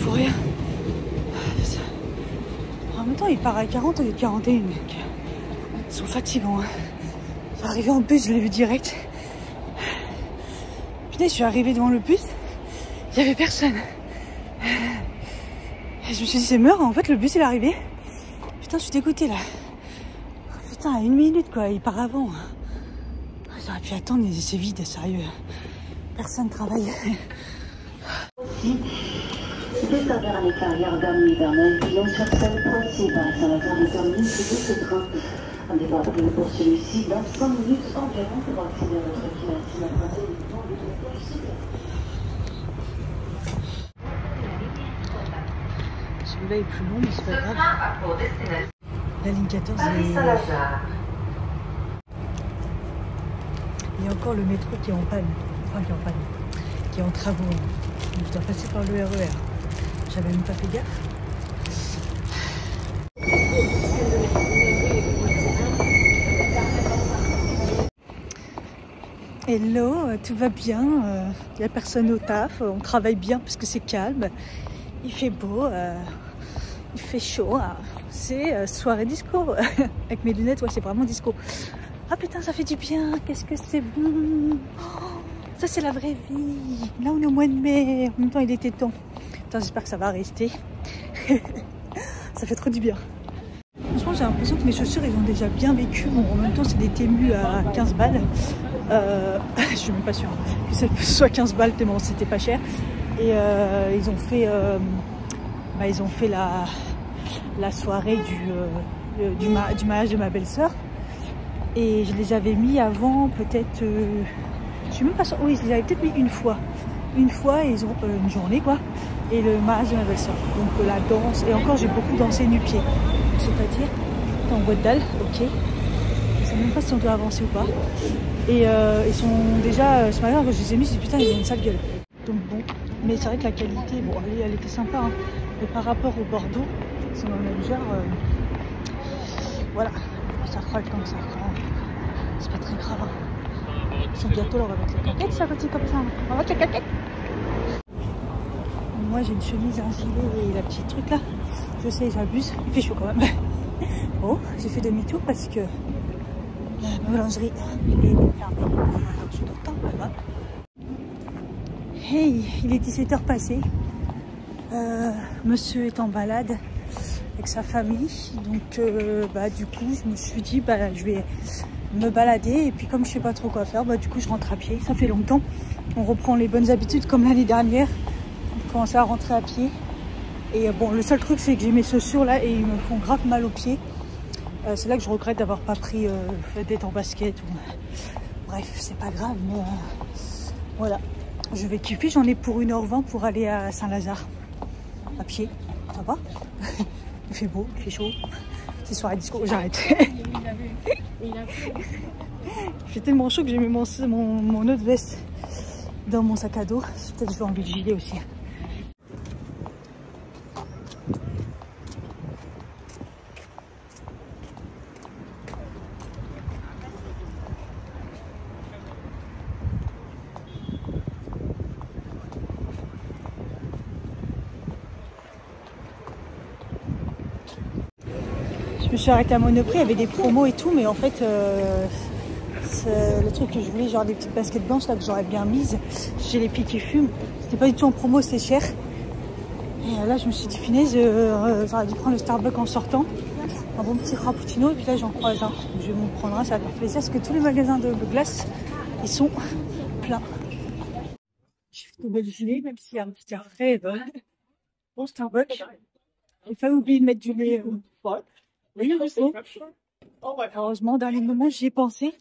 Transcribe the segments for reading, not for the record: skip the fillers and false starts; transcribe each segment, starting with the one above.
pour rien. En même temps, il part à 40 et 41, mec. Ils sont fatigants. Hein. Je suis arrivée en bus, je l'ai vu direct. Putain, je suis arrivée devant le bus, il n'y avait personne. Et je me suis dit, c'est mort, en fait, le bus il est arrivé. Putain, je suis dégoûtée là. Putain, à 1 minute quoi, il part avant. J'aurais pu attendre, mais c'est vide, sérieux. Personne travaille. Desservir les carrières d'Army-Bernal, client sur scène Poitiers par Saint-Lazare détermine ce train. Un départ prévu pour celui-ci dans 5 minutes environ pour accéder à notre clientèle emprunté uniquement le territoire sud. Celui-là est plus long, mais c'est pas grave. La ligne 14 est... Il y a encore le métro qui est en panne. Enfin, qui est en panne. Qui est en travaux. Je dois passer par le RER. J'avais même pas fait gaffe. Hello, tout va bien. Il n'y a personne au taf. On travaille bien parce que c'est calme. Il fait beau. Il fait chaud. C'est soirée disco. Avec mes lunettes, ouais, c'est vraiment disco. Ah putain, ça fait du bien. Qu'est-ce que c'est bon. Oh, ça, c'est la vraie vie. Là, on est au mois de mai. En même temps, il était temps. Attends, j'espère que ça va rester. Ça fait trop du bien. Franchement, j'ai l'impression que mes chaussures, ils ont déjà bien vécu. Bon, en même temps, c'est des Temu à 15 balles. Je suis même pas sûre que ce soit 15 balles, tellement c'était pas cher. Et ils ont fait la soirée du mariage de ma belle-sœur. Et je les avais mis avant, peut-être... je suis même pas sûre. Oui, je les avais peut-être mis une fois. Une fois, et ils ont une journée, quoi. Et le mariage de ma belle-sœur. Donc la danse. Et encore, j'ai beaucoup dansé nu-pied. C'est-à-dire, en boîte dalle, ok. Je sais même pas si on doit avancer ou pas. Et ils sont déjà... ce matin, quand je les ai mis, je me suis dit, putain, ils ont une sale gueule. Donc bon. Mais c'est vrai que la qualité, bon, elle était sympa. Hein. Mais par rapport au Bordeaux, ils sont dans le même genre. Voilà. Ça fera le temps que ça fera. C'est pas très grave. Hein. Ils sont bientôt là, on va mettre les caquettes, ça continue comme ça. On va mettre les caquettes. Moi j'ai une chemise, un gilet et la petite truc là. Je sais, j'abuse. Il fait chaud quand même. Bon, j'ai fait demi-tour parce que la boulangerie est fermée. Alors je suis temps, voilà. Hey, il est 17h passé. Monsieur est en balade avec sa famille. Donc du coup je me suis dit je vais me balader et puis comme je sais pas trop quoi faire, du coup je rentre à pied. Ça fait longtemps. On reprend les bonnes habitudes comme l'année dernière. On commence à rentrer à pied. Et bon, le seul truc c'est que j'ai mes chaussures là et ils me font grave mal aux pieds. C'est là que je regrette d'avoir pas pris d'être en basket. Bref, c'est pas grave, mais voilà. Je vais kiffer, j'en ai pour 1h20 pour aller à Saint-Lazare. À pied, ça va. Il fait beau, il fait chaud. C'est soirée disco, j'arrête. Il fait tellement chaud que j'ai mis mon autre veste dans mon sac à dos. Peut-être que je vais enlever le gilet aussi. Je me suis arrêtée à Monoprix, il y avait des promos et tout, mais en fait, le truc que je voulais, genre des petites baskets blanches là que j'aurais bien mises, j'ai les pieds qui fument. C'était pas du tout en promo, c'était cher. Et là, je me suis dit, finesse, j'aurais dû prendre le Starbucks en sortant. Un bon petit frappuccino, et puis là, j'en croise un. Je vais m'en prendre un, ça va faire plaisir, parce que tous les magasins de glace, ils sont pleins. J'ai fait tomber le gilet, même s'il y a un petit arrêt. Bon Starbucks. J'ai failli oublier de mettre du lait. Oui, heureusement, au dernier moment, j'y ai pensé.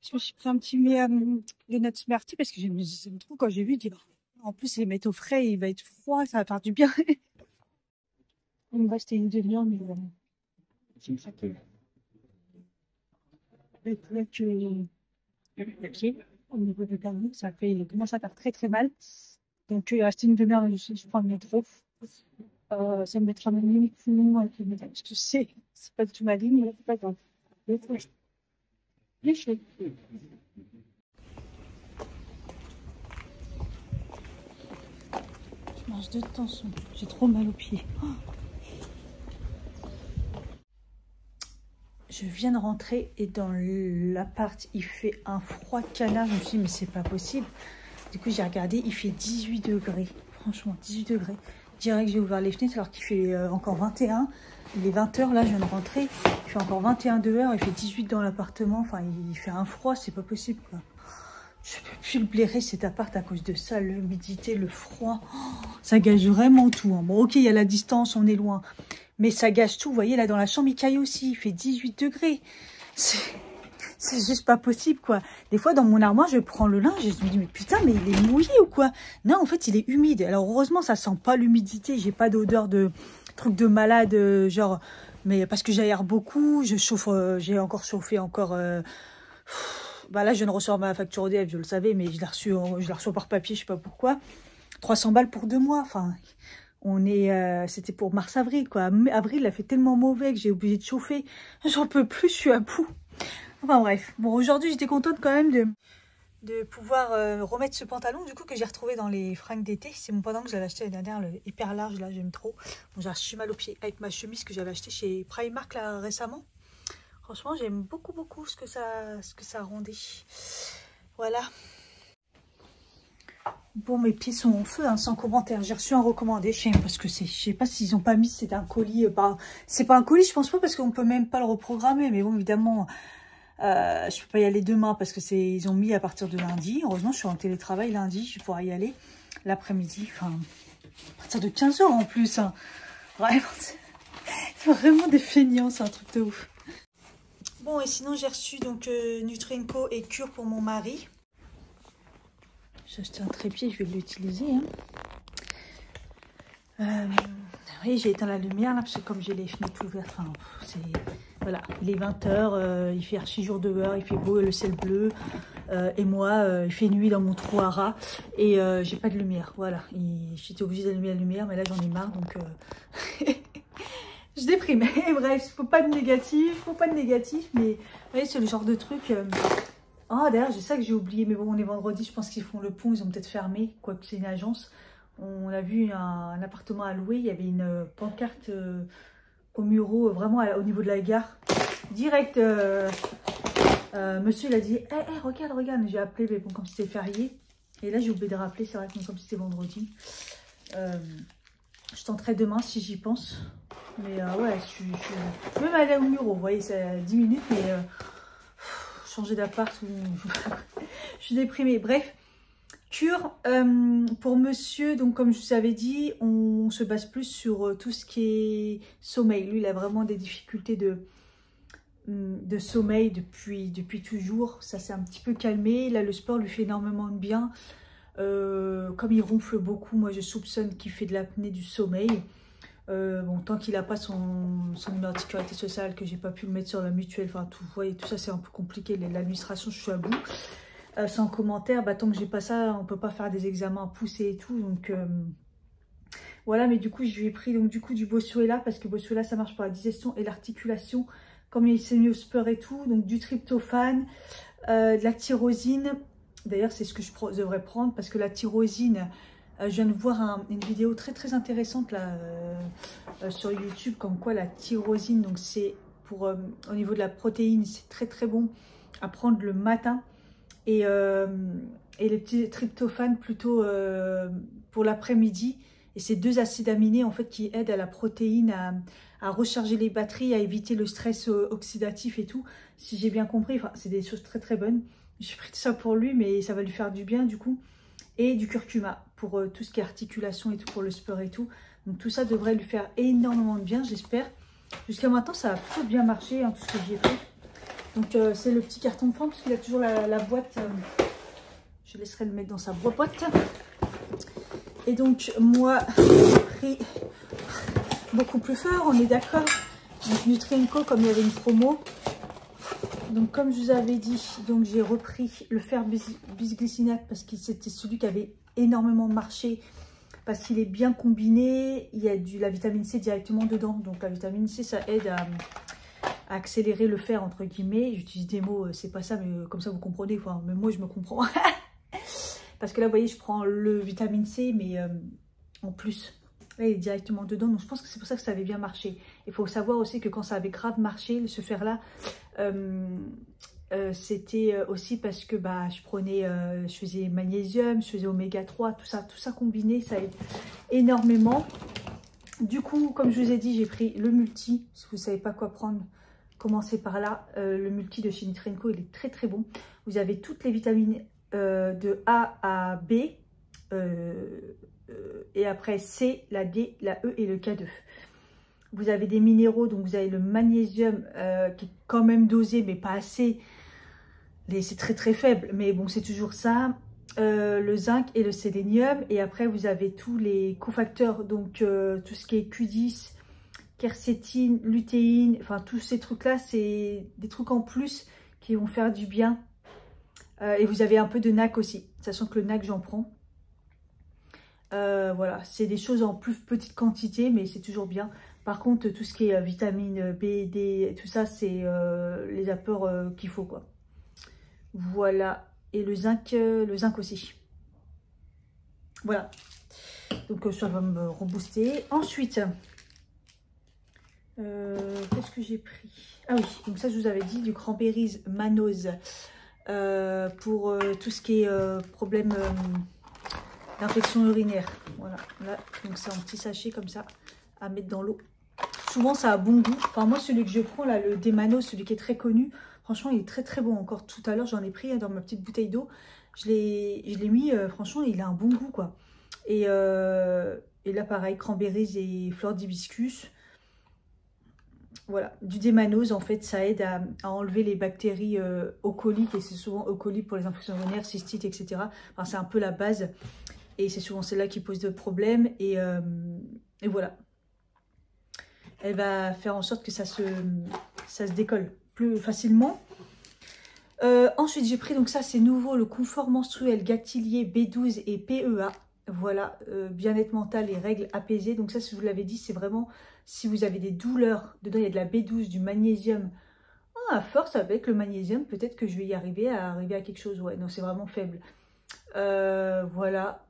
Je me suis pris un petit de nuts Smarty parce que j'aime trop quand j'ai vu. Je dis, en plus, les mettre au frais, il va être froid, ça va faire du bien. Il me restait une demi-heure, mais voilà. J'ai craqué. Le truc, au niveau de permis, ça commence à faire très très mal. Donc, il restait une demi-heure, je prends le métro. Ça me mettra même limite plus long avec le métal, parce que c'est pas du tout ma ligne, mais c'est pas grave. Les cheveux. Je Marche de tension. J'ai trop mal aux pieds. Oh. Je viens de rentrer et dans l'appart, il fait un froid canard. Je me suis dit, mais c'est pas possible. Du coup, j'ai regardé, il fait 18 degrés. Franchement, 18 degrés. Direct, j'ai ouvert les fenêtres alors qu'il fait encore 21. Il est 20 h là, je viens de rentrer. Il fait encore 21 dehors, il fait 18 dans l'appartement. Enfin, il fait un froid, c'est pas possible, quoi. Je peux plus le blairer cet appart à cause de ça, l'humidité, le froid. Oh, ça gâche vraiment tout. Hein. Bon, ok, il y a la distance, on est loin. Mais ça gâche tout. Vous voyez, là, dans la chambre, il caille aussi. Il fait 18 degrés. C'est juste pas possible, quoi. Des fois, dans mon armoire, je prends le linge et je me dis, mais putain, mais il est mouillé ou quoi? Non, en fait, il est humide. Alors, heureusement, ça sent pas l'humidité. J'ai pas d'odeur de truc de malade, genre... Mais parce que j'aère beaucoup, je chauffe... j'ai encore chauffé, encore... bah là, je viens de recevoir ma facture EDF, je le savais, mais je l'ai reçue par papier, je sais pas pourquoi. 300 balles pour 2 mois, enfin... On est, c'était pour mars-avril, quoi. Avril, il a fait tellement mauvais que j'ai obligé de chauffer. J'en peux plus, je suis à bout. Enfin bref. Bon, aujourd'hui, j'étais contente quand même de pouvoir remettre ce pantalon, du coup, que j'ai retrouvé dans les fringues d'été. C'est mon pantalon que j'avais acheté l'année dernière, le hyper large, là, j'aime trop. Bon, j'ai archi mal aux pieds avec ma chemise que j'avais acheté chez Primark, là, récemment. Franchement, j'aime beaucoup, beaucoup ce que ça rendait. Voilà. Bon, mes pieds sont en feu, hein, sans commentaire. J'ai reçu un recommandé, je sais pas ce que c'est. Je sais pas s'ils ont pas mis, c'est un colis. C'est pas un colis, je pense pas, parce qu'on peut même pas le reprogrammer. Mais bon, évidemment, je peux pas y aller demain parce que ils ont mis à partir de lundi. Heureusement, je suis en télétravail lundi, je vais pouvoir y aller l'après-midi. Enfin, à partir de 15 h en plus. Hein. Vraiment, c'est vraiment des feignants, c'est un truc de ouf. Bon, et sinon, j'ai reçu donc Nutri&Co et Cure pour mon mari. J'ai acheté un trépied, je vais l'utiliser. Hein. Oui, j'ai éteint la lumière là, parce que comme j'ai les fenêtres ouvertes, enfin, voilà, il est 20 h, il fait archi jour dehors, il fait beau, le ciel bleu. Et moi, il fait nuit dans mon trou à rats et j'ai pas de lumière. Voilà, j'étais obligée d'allumer la lumière, mais là j'en ai marre, donc je déprime. Et bref, faut pas de négatif, mais vous voyez, c'est le genre de truc. Ah, d'ailleurs, j'ai ça que j'ai oublié, mais bon, on est vendredi, je pense qu'ils font le pont, ils ont peut-être fermé, quoique c'est une agence. On a vu un appartement à louer, il y avait une pancarte au muro, vraiment au niveau de la gare. Direct, monsieur, il a dit, regarde, j'ai appelé, mais bon, comme c'était férié. Et là, j'ai oublié de rappeler, c'est vrai que comme c'était vendredi. Je tenterai demain si j'y pense. Mais ouais, je vais même aller au muro, vous voyez, c'est 10 minutes, mais... changer d'appart, je suis déprimée. Bref, Cure pour monsieur, donc comme je vous avais dit, on se base plus sur tout ce qui est sommeil. Lui, il a vraiment des difficultés de sommeil depuis toujours. Ça s'est un petit peu calmé. Là, le sport lui fait énormément de bien. Comme il ronfle beaucoup, moi je soupçonne qu'il fait de l'apnée du sommeil. Bon, tant qu'il n'a pas son numéro de sécurité sociale, que j'ai pas pu le mettre sur la mutuelle, enfin tout, vous voyez, tout ça c'est un peu compliqué, l'administration, je suis à bout. Sans commentaire, bah, tant que j'ai pas ça, on peut pas faire des examens poussés et tout, donc voilà. Mais du coup, je lui ai pris donc du coup du Bossuela, parce que Bossuela ça marche pour la digestion et l'articulation, comme il s'est mis au sport et tout, donc du tryptophane, de la tyrosine. D'ailleurs, c'est ce que je devrais prendre, parce que la tyrosine, je viens de voir une vidéo très très intéressante là sur YouTube, comme quoi la tyrosine, donc c'est pour au niveau de la protéine, c'est très très bon à prendre le matin, et les petits tryptophane plutôt pour l'après-midi. Et c'est 2 acides aminés en fait qui aident à la protéine à recharger les batteries, à éviter le stress oxydatif et tout. Si j'ai bien compris, enfin, c'est des choses très très bonnes. J'ai pris ça pour lui, mais ça va lui faire du bien du coup. Et du curcuma pour tout ce qui est articulation et tout, pour le sport et tout. Donc tout ça devrait lui faire énormément de bien, j'espère. Jusqu'à maintenant, ça a plutôt bien marché, hein, tout ce que j'ai fait. Donc c'est le petit carton de forme, parce qu'il a toujours la boîte. Je laisserai le mettre dans sa boîte. Et donc moi, j'ai pris beaucoup plus fort, on est d'accord. Donc Nutri&Co, comme il y avait une promo. Donc comme je vous avais dit, donc j'ai repris le fer bisglycinate, parce que c'était celui qui avait énormément marché, parce qu'il est bien combiné. Il y a la vitamine C directement dedans. Donc la vitamine C, ça aide à accélérer le fer, entre guillemets. J'utilise des mots, c'est pas ça, mais comme ça vous comprenez. Enfin, même moi je me comprends. Parce que là, vous voyez, je prends le vitamine C, mais en plus. Là, il est directement dedans, donc je pense que c'est pour ça que ça avait bien marché. Il faut savoir aussi que quand ça avait grave marché, ce fer-là, c'était aussi parce que bah, je faisais magnésium, je faisais oméga 3, tout ça combiné, ça aide énormément. Du coup, comme je vous ai dit, j'ai pris le multi. Si vous ne savez pas quoi prendre, commencez par là. Le multi de chez Nutrenco, il est très très bon. Vous avez toutes les vitamines de A à B. Et après C, la D, la E et le K2. Vous avez des minéraux, donc vous avez le magnésium qui est quand même dosé, mais pas assez. C'est très très faible, mais bon, c'est toujours ça. Le zinc et le sélénium. Et après, vous avez tous les cofacteurs, donc tout ce qui est Q10, quercétine, lutéine, enfin tous ces trucs-là, c'est des trucs en plus qui vont faire du bien. Et vous avez un peu de NAC aussi, sachant que le NAC, j'en prends. Voilà, c'est des choses en plus petite quantité, mais c'est toujours bien. Par contre, tout ce qui est vitamine B, D, tout ça, c'est les apports qu'il faut, quoi. Voilà. Et le zinc aussi. Voilà. Donc, ça va me rebooster. Ensuite, qu'est-ce que j'ai pris? Ah oui, donc ça, je vous avais dit, du cranberries manose pour tout ce qui est problème d'infection urinaire. Voilà. Là, donc c'est un petit sachet comme ça à mettre dans l'eau. Souvent, ça a bon goût. Enfin, moi, celui que je prends, là, le Desmanos, celui qui est très connu, franchement, il est très, très bon. Encore tout à l'heure, j'en ai pris dans ma petite bouteille d'eau. Je l'ai mis, franchement, il a un bon goût, quoi. Et là, pareil, cranberries et fleurs d'hibiscus. Voilà, du Desmanos, en fait, ça aide à enlever les bactéries eucoliques. Et c'est souvent eucoliques pour les infections urinaires, cystites, etc. Enfin, c'est un peu la base. Et c'est souvent celle-là qui pose de problèmes. Et voilà. Elle va faire en sorte que ça se décolle plus facilement. Ensuite, j'ai pris, donc ça c'est nouveau, le confort menstruel Gatilier B12 et PEA. Voilà, bien-être mental et règles apaisées. Donc ça, si je vous l'avais dit, c'est vraiment si vous avez des douleurs. Dedans, il y a de la B12, du magnésium. Oh, à force, avec le magnésium, peut-être que je vais y arriver à quelque chose. Ouais, non, c'est vraiment faible. Voilà.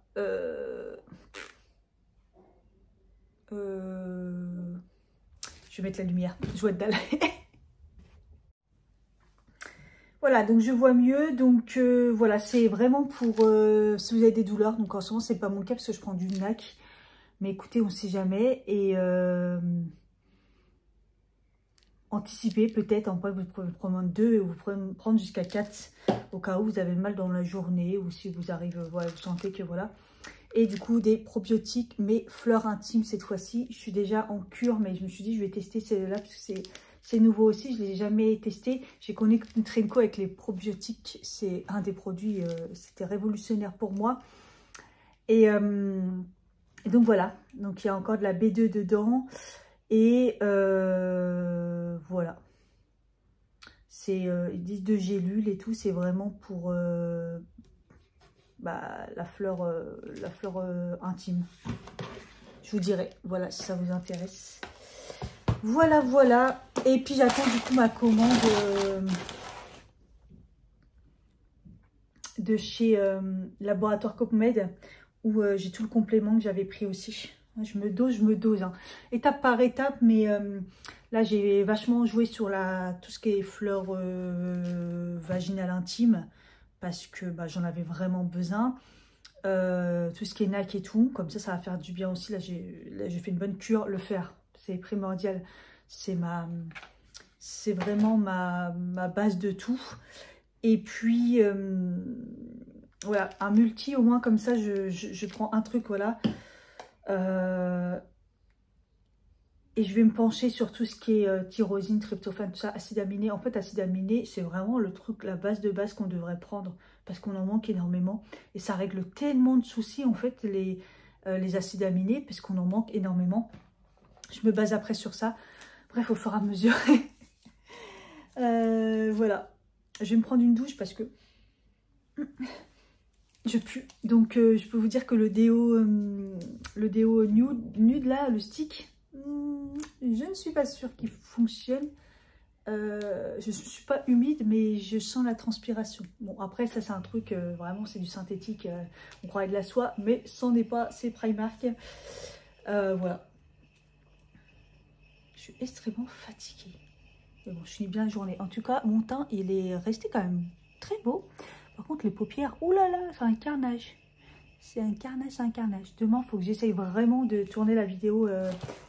Je vais mettre la lumière, je vois de dalle. Voilà, donc je vois mieux. Donc voilà, c'est vraiment pour si vous avez des douleurs. Donc en ce moment, c'est pas mon cas parce que je prends du NAC. Mais écoutez, on ne sait jamais. Et anticipez peut-être. En vrai, vous pouvez prendre 2 et vous pouvez prendre jusqu'à 4 au cas où vous avez mal dans la journée ou si vous arrivez, voilà, vous sentez que voilà. Et du coup, des probiotiques, mais fleurs intimes cette fois-ci. Je suis déjà en cure, mais je me suis dit, je vais tester celle-là parce que c'est nouveau aussi. Je ne l'ai jamais testé. J'ai connu Nutrenco avec les probiotiques. C'est un des produits, c'était révolutionnaire pour moi. Et donc voilà. Donc il y a encore de la B2 dedans. Et voilà. Ils disent de gélules et tout. C'est vraiment pour... la fleur intime. Je vous dirai, voilà, si ça vous intéresse. Voilà, voilà. Et puis j'attends du coup ma commande de chez Laboratoire Copmed, où j'ai tout le complément que j'avais pris aussi. Je me dose, hein. Étape par étape, mais là j'ai vachement joué sur tout ce qui est fleurs vaginales intimes, parce que j'en avais vraiment besoin. Tout ce qui est NAC et tout, comme ça va faire du bien aussi. Là j'ai fait une bonne cure. Le fer, c'est primordial, c'est vraiment ma base de tout. Et puis voilà, un multi au moins, comme ça je prends un truc, voilà. Et je vais me pencher sur tout ce qui est tyrosine, tryptophane, tout ça, acide aminé. En fait, acide aminé, c'est vraiment le truc, la base de base qu'on devrait prendre parce qu'on en manque énormément. Et ça règle tellement de soucis, en fait, les acides aminés, parce qu'on en manque énormément. Je me base après sur ça. Bref, au fur et à mesure. Voilà. Je vais me prendre une douche parce que je pue. Donc, je peux vous dire que le déo nude, là, le stick... je ne suis pas sûre qu'il fonctionne. je ne suis pas humide, mais je sens la transpiration. Bon, après, ça, c'est un truc, vraiment, c'est du synthétique. On croirait de la soie, mais c'en est pas, c'est Primark. Voilà. Je suis extrêmement fatiguée. Mais bon, je finis bien la journée. En tout cas, mon teint, il est resté quand même très beau. Par contre, les paupières, oh là là, c'est un carnage. C'est un carnage, c'est un carnage. Demain, il faut que j'essaye vraiment de tourner la vidéo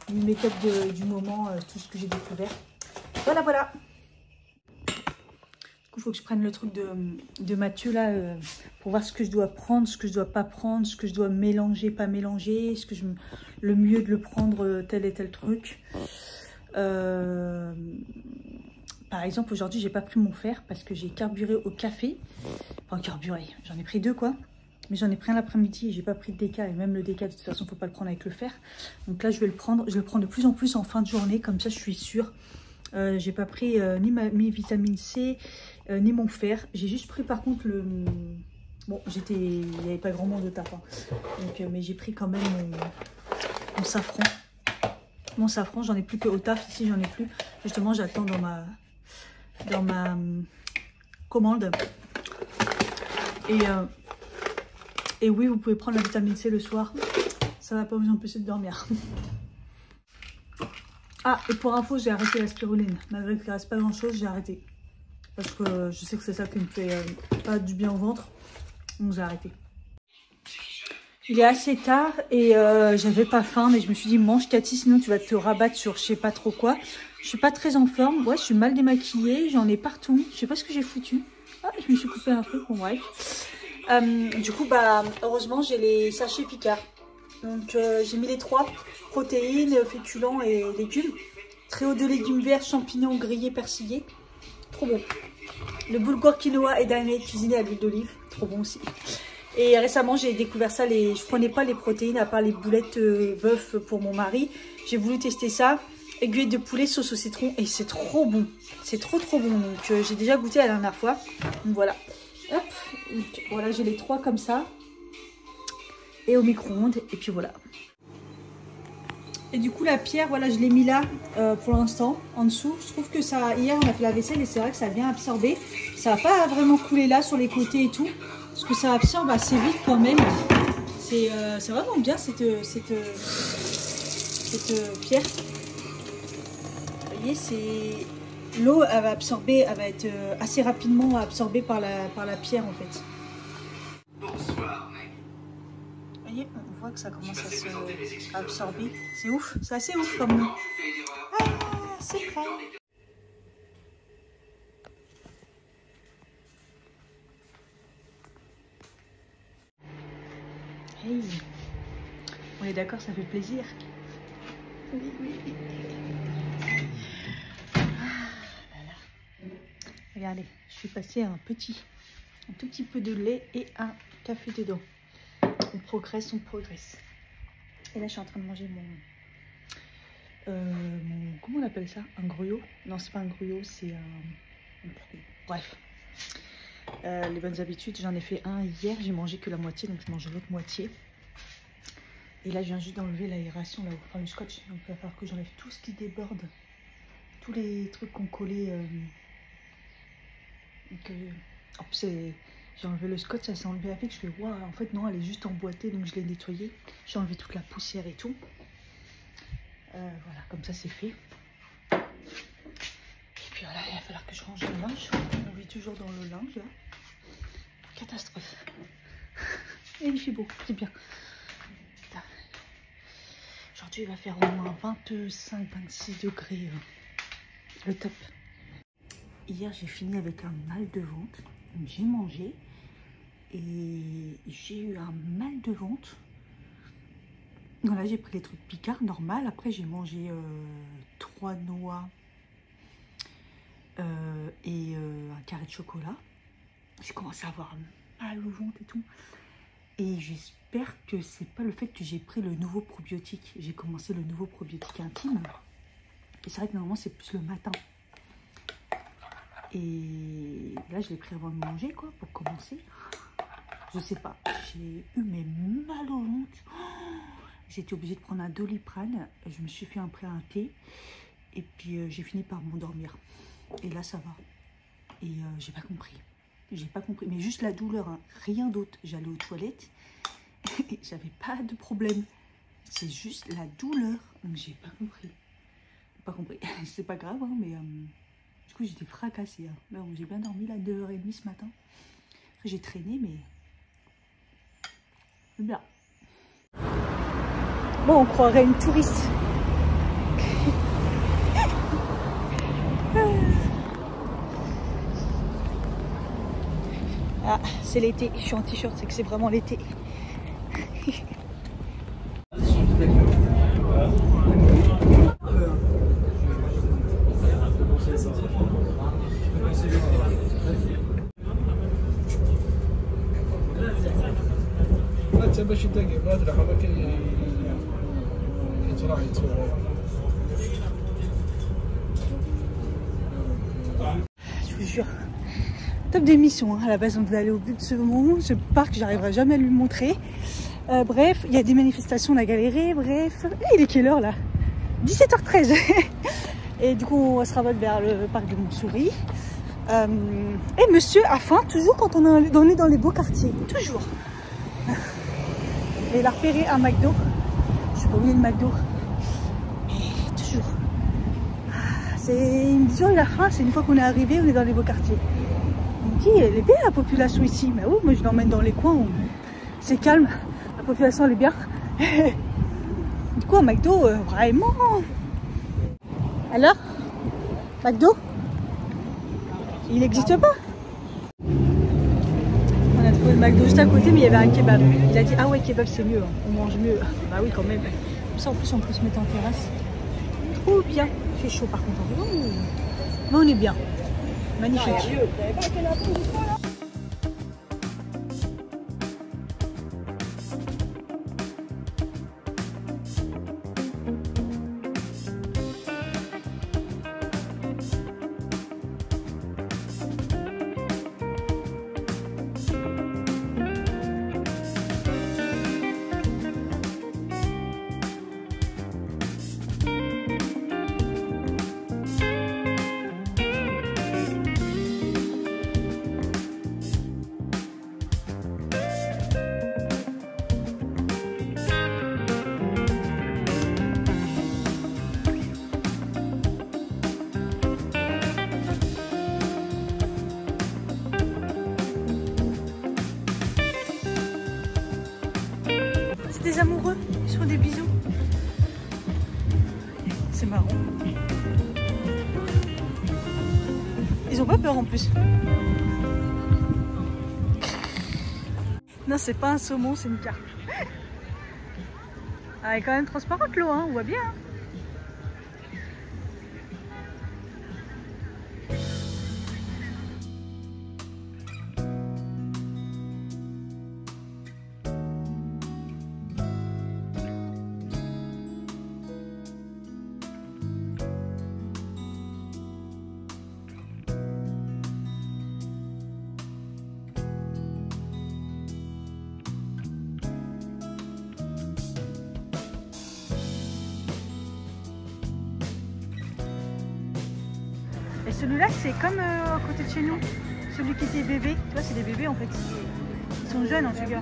du make-up du moment, tout ce que j'ai découvert. Voilà, voilà. Du coup, il faut que je prenne le truc de Mathieu, là, pour voir ce que je dois prendre, ce que je dois pas prendre, ce que je dois mélanger, pas mélanger, ce que le mieux de le prendre tel et tel truc. Par exemple, aujourd'hui, j'ai pas pris mon fer parce que j'ai carburé au café. Enfin, carburé, j'en ai pris 2, quoi. Mais j'en ai pris un l'après-midi et j'ai pas pris de déca. Et même le déca, de toute façon, faut pas le prendre avec le fer. Donc là, je vais le prendre. Je le prends de plus en plus en fin de journée. Comme ça, je suis sûre. J'ai pas pris ni mes vitamines C, ni mon fer. J'ai juste pris, par contre, le... Bon, il n'y avait pas grand monde au taf. Hein. Donc, mais j'ai pris quand même mon safran. Mon safran, j'en ai plus qu'au taf. Ici, j'en ai plus. Justement, j'attends dans ma commande. Et oui, vous pouvez prendre la vitamine C le soir. Ça va pas vous empêcher de dormir. Ah, et pour info, j'ai arrêté la spiruline. Malgré qu'il ne reste pas grand chose, j'ai arrêté. Parce que je sais que c'est ça qui me fait pas du bien au ventre. Donc j'ai arrêté. Il est assez tard et j'avais pas faim. Mais je me suis dit, mange Cathy, sinon tu vas te rabattre sur je sais pas trop quoi. Je suis pas très en forme. Ouais, je suis mal démaquillée. J'en ai partout. Je sais pas ce que j'ai foutu. Ah, je me suis coupé un truc. Bon, bref. Du coup, bah, heureusement, j'ai les sachets Picard. Donc, j'ai mis les 3 protéines, féculents et légumes. Trio de légumes verts, champignons grillés, persillés. Trop bon. Le boulgour quinoa et damé cuisiné à l'huile d'olive. Trop bon aussi. Et récemment, j'ai découvert ça. Je prenais pas les protéines à part les boulettes bœuf pour mon mari. J'ai voulu tester ça. Aiguille de poulet, sauce au citron. Et c'est trop bon. C'est trop bon. Donc, j'ai déjà goûté la dernière fois. Donc, voilà. Hop. Donc, voilà, j'ai les 3 comme ça. Et au micro-ondes. Et puis voilà. Et du coup, la pierre, voilà, je l'ai mis là pour l'instant, en dessous. Je trouve que ça, hier, on a fait la vaisselle et c'est vrai que ça a bien absorbé. Ça va pas vraiment couler là sur les côtés et tout. Parce que ça absorbe assez vite quand même. C'est vraiment bien cette pierre. Vous voyez, c'est... L'eau, elle va absorber, elle va être assez rapidement absorbée par la pierre en fait. Bonsoir. Vous voyez, on voit que ça commence à absorber. C'est ouf, c'est assez ouf comme nous. Ah, c'est vrai. Hey, on est d'accord, ça fait plaisir. Oui. Regardez, je suis passée à un tout petit peu de lait et un café dedans. On progresse. Et là, je suis en train de manger mon comment on appelle ça? Un gruyot? Non, c'est pas un gruyot, c'est un... Bref. Les bonnes habitudes, j'en ai fait un hier, j'ai mangé que la moitié, donc je mange l'autre moitié. Et là, je viens juste d'enlever l'aération, là, enfin le scotch. Donc il va falloir que j'enlève tout ce qui déborde. Tous les trucs qu'on collait. J'ai enlevé le scotch, ça s'est enlevé avec. Je fais waouh, en fait non, elle est juste emboîtée, donc je l'ai nettoyée. J'ai enlevé toute la poussière et tout. Voilà, comme ça c'est fait. Et puis voilà, il va falloir que je range le linge. On vit toujours dans le linge là. Catastrophe. Et il fait beau, c'est bien. Aujourd'hui il va faire au moins 25-26 degrés. Le top. Hier j'ai fini avec un mal de ventre. J'ai mangé et j'ai eu un mal de ventre. Voilà, j'ai pris les trucs Picard normal. Après j'ai mangé 3 noix et un carré de chocolat. J'ai commencé à avoir mal au ventre et tout. Et j'espère que c'est pas le fait que j'ai pris le nouveau probiotique. J'ai commencé le nouveau probiotique intime. Et c'est vrai que normalement c'est plus le matin. Et là, je l'ai pris avant de manger, quoi, pour commencer. Je sais pas. J'ai eu mes mal au ventre. J'ai été obligée de prendre un Doliprane. Je me suis fait un thé. Et puis, j'ai fini par m'endormir. Et là, ça va. Et j'ai pas compris. J'ai pas compris. Mais juste la douleur, hein. Rien d'autre. J'allais aux toilettes et j'avais pas de problème. C'est juste la douleur. Donc j'ai pas compris. Pas compris. C'est pas grave, hein, mais du coup j'étais fracassée. Hein. Là, j'ai bien dormi là, 2h30 ce matin. Après j'ai traîné, mais c'est bien. Bon, on croirait une touriste. Ah, c'est l'été. Je suis en t-shirt, c'est que c'est vraiment l'été. Je vous jure, top d'émission. Hein. À la base, on devait aller au but de ce parc, j'arriverai jamais à lui montrer. Bref, il y a des manifestations, on a galéré. Bref, il est quelle heure là? 17h13. Et du coup, on va se rabattre vers le parc de Montsouris. Et monsieur a faim, toujours quand on est dans les beaux quartiers. Toujours. Et il a repéré un McDo. Je sais pas où est le McDo. Mais toujours. Il me dit, oh, il a faim, c'est une fois qu'on est arrivé, on est dans les beaux quartiers. Il me dit, elle est bien la population ici. Mais oui, moi je l'emmène dans les coins où c'est calme. La population elle est bien. Du coup, un McDo, vraiment. Alors, McDo, il n'existe pas. On a trouvé le McDo juste à côté, mais il y avait un kebab. Il a dit, ah ouais, kebab c'est mieux, on mange mieux. Bah oui, quand même. Comme ça, en plus, on peut se mettre en terrasse. Trop bien. Il fait chaud par contre. Mais on est bien. Magnifique. Des amoureux, ils se font des bisous. C'est marrant. Ils ont pas peur en plus. Non, c'est pas un saumon, c'est une carpe. Ah, elle est quand même transparente l'eau, hein, on voit bien. Hein. Et celui-là, c'est comme à côté de chez nous. Celui qui était bébé. Tu vois, c'est des bébés en fait. Ils sont jeunes en tout cas.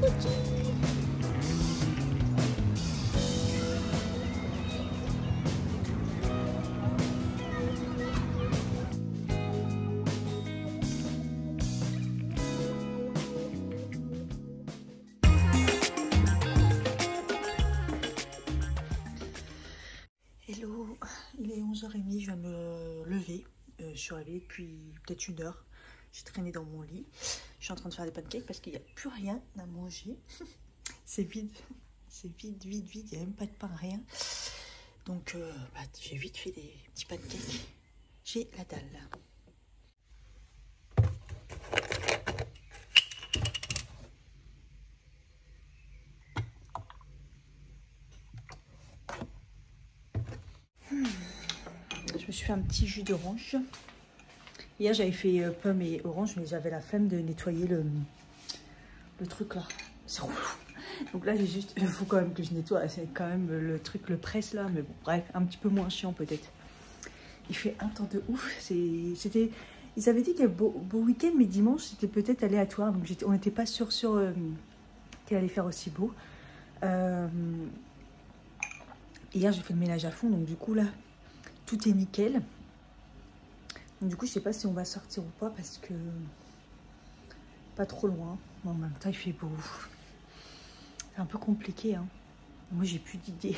Hello, il est 11h30, je viens de me lever. Je suis réveillée depuis peut-être 1 heure. J'ai traîné dans mon lit. Je suis en train de faire des pancakes parce qu'il n'y a plus rien à manger. C'est vide. C'est vide, vide, vide. Il n'y a même pas de pain, rien. Donc, j'ai vite fait des petits pancakes. J'ai la dalle. Je me suis fait un petit jus d'orange. Hier, j'avais fait pommes et orange, mais j'avais la flemme de nettoyer le truc là. C'est relou. Donc là, j'ai juste, il faut quand même que je nettoie. C'est quand même le truc, le presse là. Mais bon, bref, un petit peu moins chiant peut-être. Il fait un temps de ouf. C'était, ils avaient dit qu'il y avait beau week-end, mais dimanche, c'était peut-être aléatoire. Donc on n'était pas sûr qu'il allait faire aussi beau. Hier, j'ai fait le ménage à fond. Donc du coup, là, tout est nickel. Donc du coup, je sais pas si on va sortir ou pas parce que pas trop loin. Mais en même temps, il fait beau. C'est un peu compliqué, hein. Moi, j'ai plus d'idées.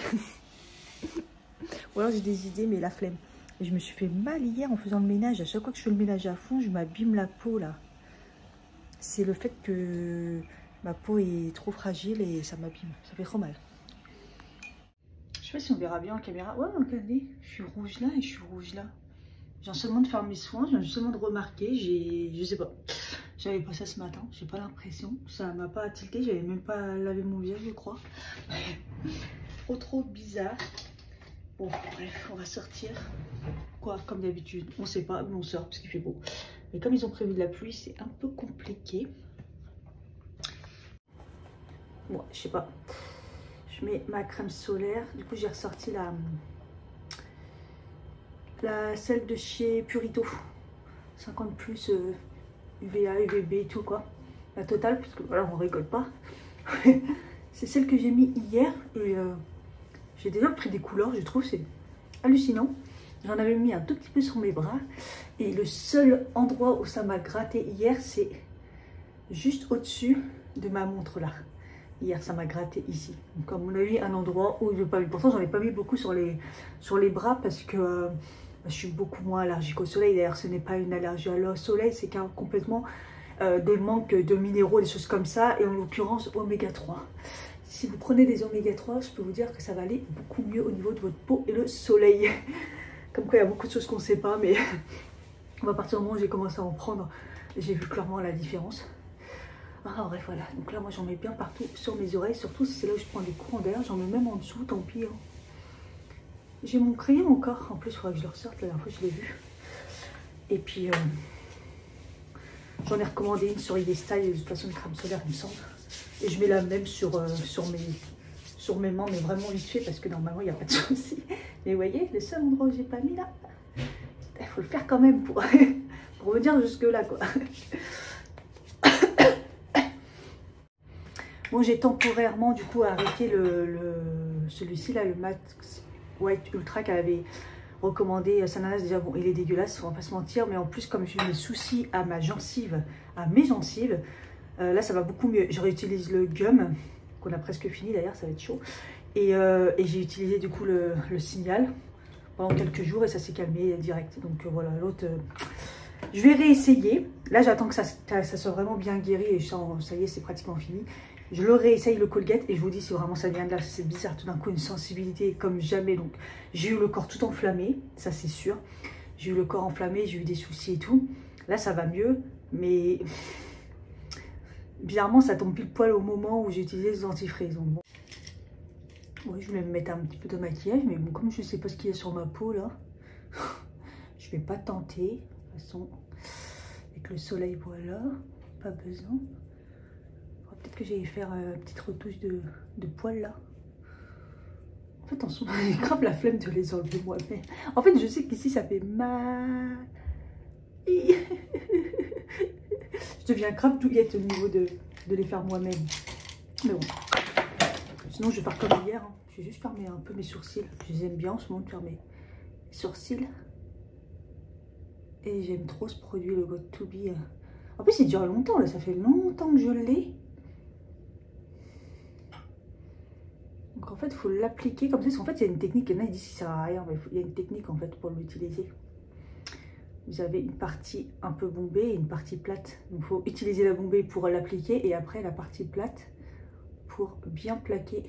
Ou alors j'ai des idées, mais la flemme. Et je me suis fait mal hier en faisant le ménage. À chaque fois que je fais le ménage à fond, je m'abîme la peau là. C'est le fait que ma peau est trop fragile et ça m'abîme. Ça fait trop mal. Je sais pas si on verra bien en caméra. Ouais, regardez, je suis rouge là et je suis rouge là. Je viens seulement de faire mes soins, je viens seulement de remarquer. Je sais pas. J'avais pas ça ce matin, j'ai pas l'impression. Ça m'a pas tilté, j'avais même pas lavé mon visage, je crois. Trop bizarre. Bon, bref, on va sortir. Quoi, comme d'habitude, on sait pas, mais on sort parce qu'il fait beau. Mais comme ils ont prévu de la pluie, c'est un peu compliqué. Bon, je sais pas. Je mets ma crème solaire. Du coup, j'ai ressorti celle de chez Purito. 50 plus UVA, UVB et tout quoi. La totale, parce que voilà, on rigole pas. C'est celle que j'ai mis hier. Et j'ai déjà pris des couleurs, je trouve, c'est hallucinant. J'en avais mis un tout petit peu sur mes bras. Et le seul endroit où ça m'a gratté hier, c'est juste au-dessus de ma montre là. Hier, ça m'a gratté ici. Donc, à mon avis, un endroit où je n'ai pas mis. Pourtant, j'en ai pas mis beaucoup sur les bras parce que je suis beaucoup moins allergique au soleil. D'ailleurs, ce n'est pas une allergie au soleil, c'est complètement des manques de minéraux, des choses comme ça. Et en l'occurrence, oméga 3. Si vous prenez des oméga 3, je peux vous dire que ça va aller beaucoup mieux au niveau de votre peau et le soleil. Comme quoi, il y a beaucoup de choses qu'on ne sait pas, mais à partir du moment où j'ai commencé à en prendre, j'ai vu clairement la différence. Ah bref, voilà. Donc là, moi, j'en mets bien partout sur mes oreilles. Surtout si c'est là où je prends des courants d'air. J'en mets même en dessous, tant pis. Hein. J'ai mon crayon encore. En plus, il faudrait que je le ressorte. La dernière fois, je l'ai vu. Et puis, j'en ai recommandé une sur ID Style. De toute façon, une crème solaire, il me semble. Et je mets la même sur mes mains, mais vraiment vite fait. Parce que normalement, il n'y a pas de souci. Mais vous voyez, le seul endroit où j'ai pas mis là, il faut le faire quand même pour venir jusque-là, quoi. Bon, j'ai temporairement du coup arrêté celui-ci là, le Max White Ultra qu'elle avait recommandé. Sananas, déjà bon, il est dégueulasse, on va pas se mentir, mais en plus comme j'ai des soucis à mes gencives, là ça va beaucoup mieux. Je réutilise le gum qu'on a presque fini d'ailleurs, ça va être chaud. Et j'ai utilisé du coup le signal pendant quelques jours et ça s'est calmé direct. Donc voilà, l'autre, je vais réessayer. Là j'attends que ça soit vraiment bien guéri et ça y est, c'est pratiquement fini. Je le réessaye le Colgate et je vous dis si vraiment ça vient de là, c'est bizarre, tout d'un coup une sensibilité comme jamais. Donc j'ai eu le corps tout enflammé, ça c'est sûr. J'ai eu le corps enflammé, j'ai eu des soucis et tout. Là ça va mieux, mais bizarrement ça tombe pile poil au moment où j'ai utilisé les dentifrices. Donc bon. Oui, je voulais me mettre un petit peu de maquillage, mais bon, comme je ne sais pas ce qu'il y a sur ma peau là, je vais pas tenter. De toute façon, avec le soleil, voilà, pas besoin. Peut-être que j'allais faire une petite retouche de poils là. En fait, attention, j'ai grave la flemme de les enlever moi-même. En fait, je sais qu'ici ça fait mal. Je deviens grave douillette au niveau de les faire moi-même. Mais bon. Sinon, je vais faire comme hier. Hein. Je vais juste fermer un peu mes sourcils. Je les aime bien en ce moment de faire mes sourcils. Et j'aime trop ce produit, le Got2b. En plus, il dure longtemps. Là, ça fait longtemps que je l'ai. Donc en fait, il faut l'appliquer comme ça. Parce qu'en fait, il y a une technique. Il y en a qui disent que ça sert à rien. Mais il y a une technique en fait pour l'utiliser. Vous avez une partie un peu bombée et une partie plate. Donc il faut utiliser la bombée pour l'appliquer. Et après, la partie plate pour bien plaquer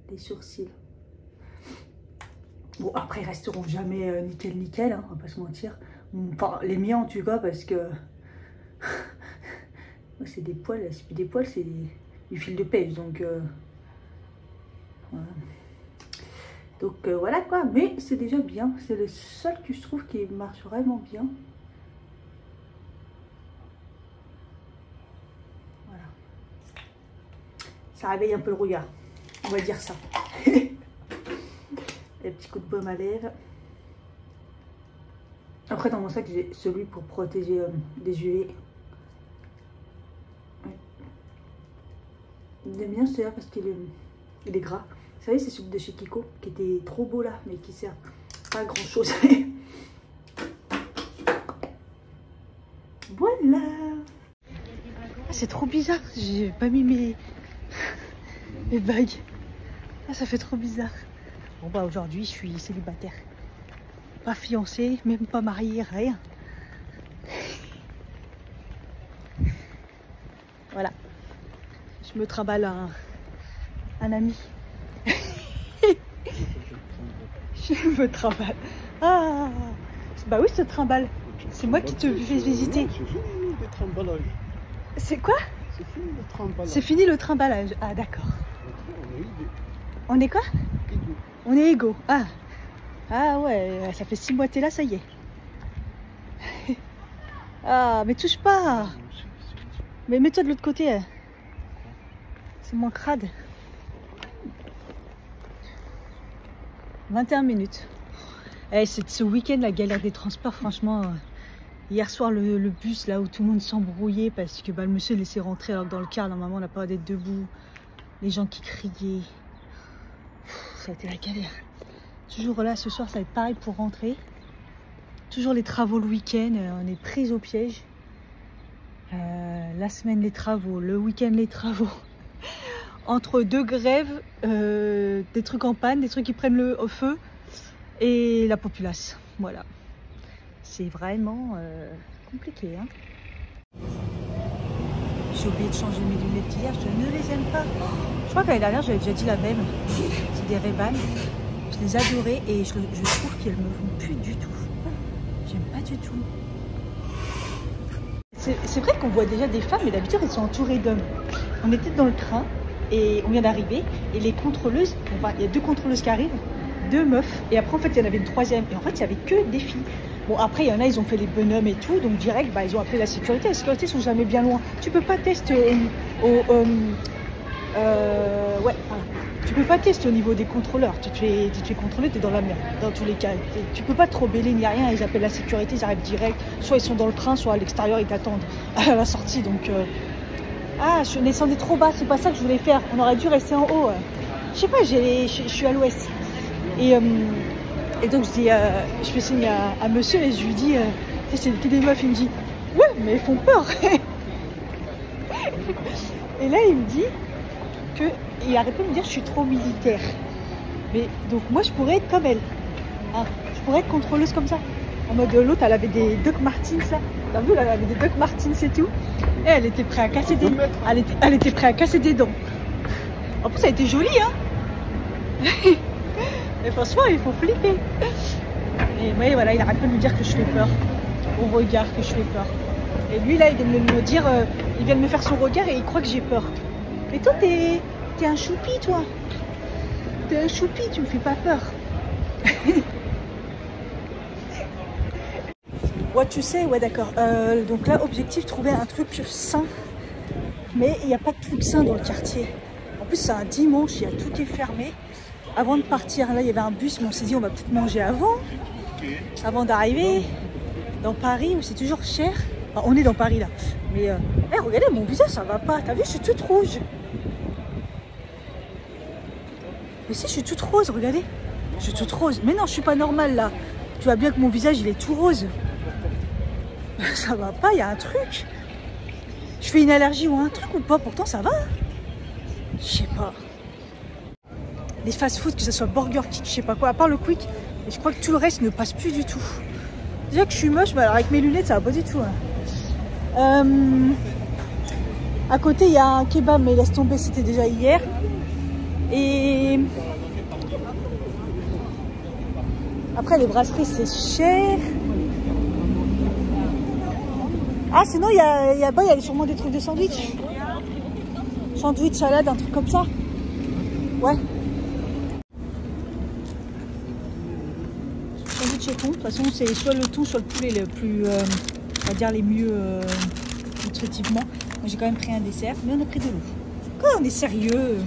les sourcils. Bon, après, ils resteront jamais nickel nickel, hein, on va pas se mentir. Enfin, les miens en tout cas, parce que c'est des poils, c'est plus des poils, c'est du fil de pêche. Donc, voilà. Donc voilà quoi, mais c'est déjà bien. C'est le seul que je trouve qui marche vraiment bien. Voilà. Ça réveille un peu le regard, on va dire ça. Les petits coups de baume à lèvres. Après, dans mon sac, j'ai celui pour protéger des UV. Ouais. J'aime bien celui-là parce qu'il est gras. Vous savez, c'est celui de chez Kiko qui était trop beau là, mais qui sert pas à grand chose. Voilà. C'est trop bizarre. J'ai pas mis mes bagues. Ah, ça fait trop bizarre. Bon bah aujourd'hui je suis célibataire, pas fiancée, même pas mariée, rien. Voilà, je me trimballe un ami. Je me trimballe. Ah bah oui, je te trimballe. C'est moi qui te fais visiter. C'est fini le trimballage. C'est quoi? C'est fini le trimballage. C'est fini le trimballage. Ah d'accord. On est quoi? On est égaux. Ah. Ah ouais, ça fait 6 mois que t'es là, ça y est. Ah, mais touche pas. Mais mets-toi de l'autre côté. C'est moins crade. 21 minutes. Eh, c'est ce week-end la galère des transports, franchement. Hier soir, le bus là où tout le monde s'embrouillait parce que bah, le monsieur laissait rentrer alors que dans le car, normalement on n'a pas d'être debout. Les gens qui criaient. Ça a été la galère. Toujours là, ce soir, ça va être pareil pour rentrer. Toujours les travaux le week-end, on est pris au piège. La semaine, les travaux, le week-end, les travaux. Entre deux grèves, des trucs en panne, des trucs qui prennent le feu et la populace. Voilà. C'est vraiment compliqué. Hein. J'ai oublié de changer mes lunettes hier, je ne les aime pas. Je crois que l'année dernière, j'avais déjà dit la même. C'est des Ray-Ban. Je les adorais et je trouve qu'elles me vont plus du tout. J'aime pas du tout. C'est vrai qu'on voit déjà des femmes, mais d'habitude, elles sont entourées d'hommes. On était dans le train et on vient d'arriver. Et les contrôleuses, il y a 2 contrôleuses qui arrivent, 2 meufs. Et après, en fait, il y en avait une 3e. Et en fait, il n'y avait que des filles. Bon, après, il y en a, ils ont fait les bonhommes et tout. Donc, direct, bah, ils ont appelé la sécurité. La sécurité, ils sont jamais bien loin. Tu peux pas tester ouais, voilà. Tu peux pas tester au niveau des contrôleurs. Tu te fais contrôler, tu es dans la merde. Dans tous les cas, tu peux pas te rebeller ni rien. Ils appellent la sécurité, ils arrivent direct. Soit ils sont dans le train, soit à l'extérieur, ils t'attendent à la sortie. Donc, ah, je descendais trop bas. C'est pas ça que je voulais faire. On aurait dû rester en haut. Je sais pas, je suis à l'ouest. Et donc, je fais signe à monsieur et je lui dis, c'est que des meufs. Il me dit, ouais, mais elles font peur. Et là, il me dit il arrête pas de me dire que je suis trop militaire. Mais donc moi je pourrais être comme elle. Hein, je pourrais être contrôleuse comme ça. En mode l'autre elle avait des Doc Martens là. T'as vu, elle avait des Doc Martens et tout. Et elle était prête à casser des dents. Elle était prête à casser des dents. En plus ça a été joli hein. Mais franchement il faut flipper. Et ouais, voilà, il arrête pas de me dire que je fais peur. Au regard que je fais peur. Et lui là il vient de me dire, il vient de me faire son regard et il croit que j'ai peur. Mais toi, t'es un choupi, toi. T'es un choupi, tu me fais pas peur. Ouais, tu sais, ouais, d'accord. Donc là, objectif, trouver un truc sain. Mais il n'y a pas de truc sain dans le quartier. En plus, c'est un dimanche, il y a tout qui est fermé. Avant de partir, là, il y avait un bus, mais on s'est dit, on va peut-être manger avant d'arriver dans Paris, où c'est toujours cher. Enfin, on est dans Paris là. Mais regardez mon visage, ça va pas. T'as vu, je suis toute rouge. Mais si, je suis toute rose, regardez. Je suis toute rose. Mais non, je suis pas normale là. Tu vois bien que mon visage, il est tout rose. Ça va pas, il y a un truc. Je fais une allergie ou un truc ou pas? Pourtant, ça va. Je sais pas. Les fast-food, que ce soit Burger King, je sais pas quoi, à part le Quick, et je crois que tout le reste ne passe plus du tout. Déjà que je suis moche, mais alors avec mes lunettes, ça va pas du tout. Hein. À côté, il y a un kebab, mais laisse tomber, c'était déjà hier. Et après, les brasseries, c'est cher. Ah, sinon, il y a sûrement des trucs de sandwich. Sandwich, salade, un truc comme ça. Ouais. Sandwich et thon. De toute façon, c'est soit le thon, soit le poulet le plus, on va dire, les mieux nutritivement. Moi, j'ai quand même pris un dessert, mais on a pris de l'eau. Quoi, on est sérieux?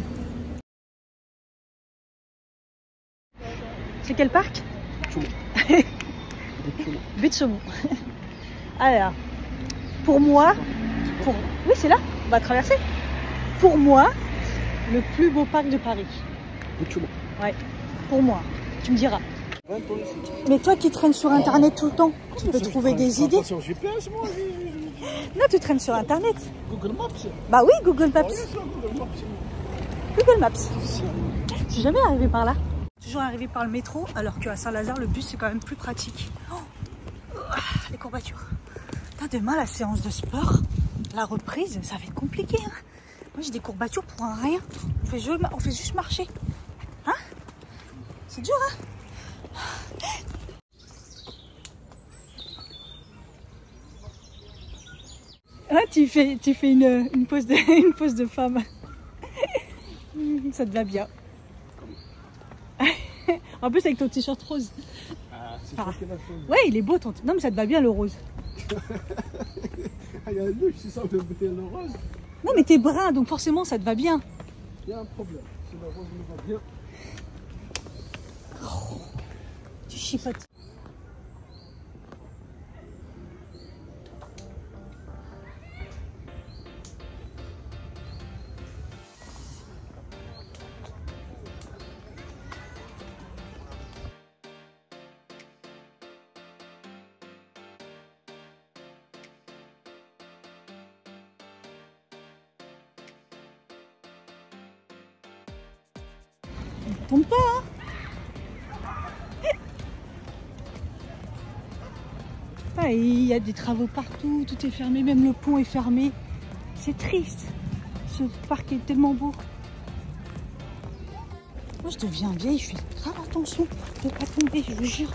C'est quel parc? Baie de Saumon. Alors, pour moi, oui, c'est là, on va traverser. Pour moi, le plus beau parc de Paris. Ouais, pour moi, tu me diras. Mais toi qui traînes sur Internet tout le temps, tu peux trouver des idées. Sur GPS, moi. Non, tu traînes sur Internet. Google Maps. Bah oui, Google Maps. Google Maps. Google Maps. Je suis jamais arrivée par là. Toujours arrivée par le métro, alors qu'à Saint-Lazare, le bus, c'est quand même plus pratique. Oh, les courbatures. Demain, la séance de sport, la reprise, ça va être compliqué. Hein. Moi, j'ai des courbatures pour un rien. On fait juste marcher. Hein? C'est dur, hein? Ah, tu fais une pose de femme. Ça te va bien. En plus avec ton t-shirt rose. Ah, c'est ça qui va faire. Ouais, il est beau ton. Non mais ça te va bien le rose. Il y a un louche, c'est ça, on peut mettre le rose. Non mais t'es brun donc forcément ça te va bien. Il y a un problème. Si le rose me va bien. Oh, tu chipotes. Tombe pas, hein. Ah, il y a des travaux partout, tout est fermé, même le pont est fermé. C'est triste. Ce parc est tellement beau. Moi, je deviens vieille, je fais grave attention de ne pas tomber, je vous jure.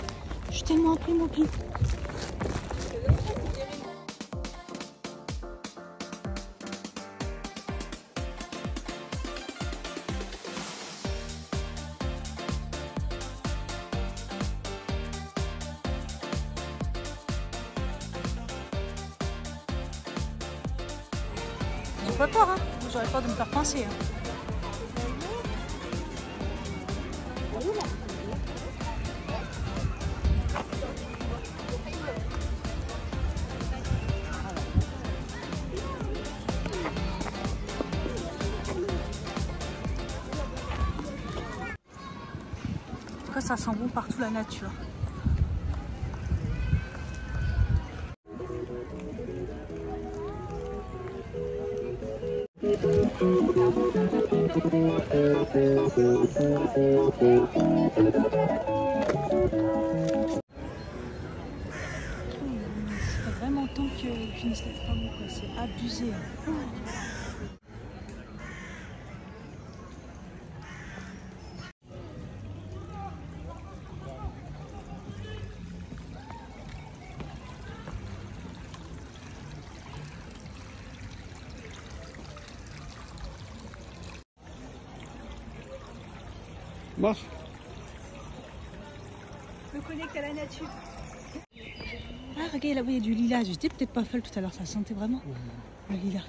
Je suis tellement un peu mobile. J'ai pas peur, hein. J'aurais peur de me faire pincer. Hein. En tout cas, ça sent bon partout la nature. C'est vraiment temps qu'ils finissent les travaux, quoi. C'est abusé. Hein. Marche. Me connecte à la nature. Ah, regarde là-bas, il y a du lilas. J'étais peut-être pas folle tout à l'heure, ça sentait vraiment le lilas.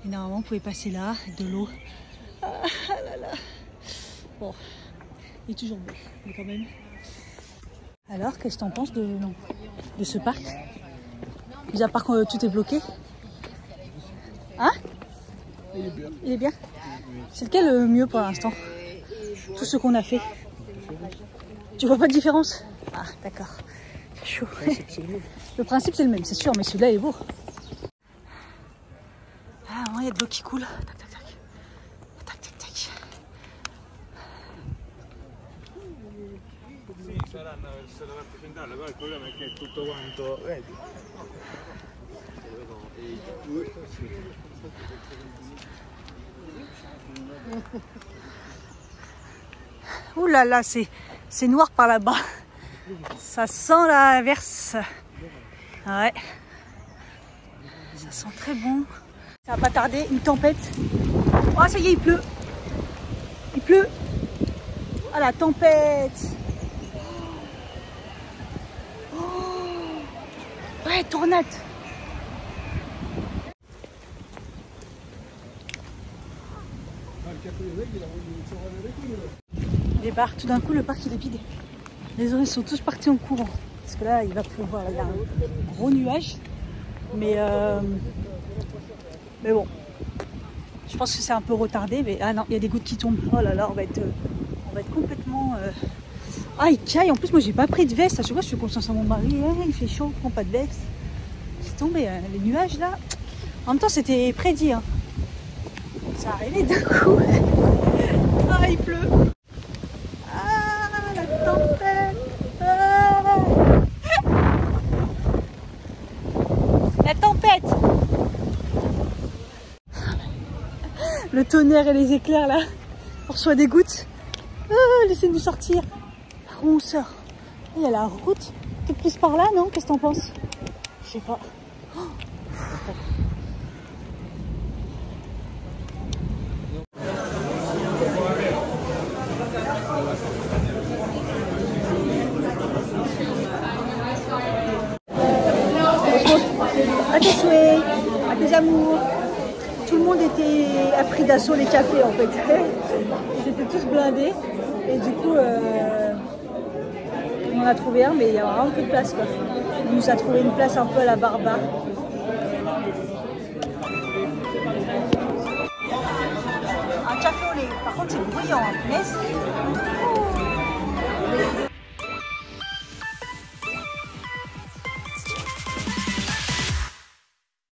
Et normalement, on pouvait passer là, avec de l'eau. Ah là là. Bon, il est toujours beau, mais quand même. Alors, qu'est-ce que t'en penses de ce parc? Mis à part quand tout est bloqué. Hein? Il est bien. Il est bien? C'est lequel le mieux pour l'instant? Tout ce qu'on a fait. Tu vois pas de différence? Ah, d'accord. Chaud. Le principe c'est le même, c'est sûr, mais celui-là est beau. Ah, il y a de l'eau qui coule. Tac, tac, tac. Tac, tac, tac. Sì, saranno verso la parte centrale, però il problema è che è tutto quanto, vedi? Ouh là là, c'est noir par là-bas. Ça sent la verse. Ouais. Ça sent très bon. Ça va pas tarder, une tempête. Oh, ça y est, il pleut. Il pleut. Ah, la tempête. Oh. Ouais, tornade. Il débarque, tout d'un coup le parc il est vide. Les oreilles sont tous partis en courant. Parce que là il va pleuvoir, il y a un gros nuage. Mais bon, je pense que c'est un peu retardé. Mais ah non, il y a des gouttes qui tombent. Oh là là, on va être complètement... Ah, il caille, en plus moi j'ai pas pris de veste. À chaque fois je fais confiance à mon mari, il fait chaud, je prends pas de veste. C'est tombé, les nuages là. En même temps c'était prédit, hein. Ça arrivait d'un coup. Ah, il pleut. Ah, la tempête. Ah. La tempête. Le tonnerre et les éclairs là. On reçoit des gouttes. Ah, laissez-nous sortir. Par où on sort? Il y a la route. Peut-être plus par là, non? Qu'est-ce que t'en penses? Je sais pas. Oh. À tes souhaits, à tes amours. Tout le monde a pris d'assaut les cafés en fait. Ils étaient tous blindés. Et du coup, on en a trouvé un, mais il y a vraiment peu de place quoi. On nous a trouvé une place un peu à la barbare. Un café au lait. Par contre, c'est bruyant, hein.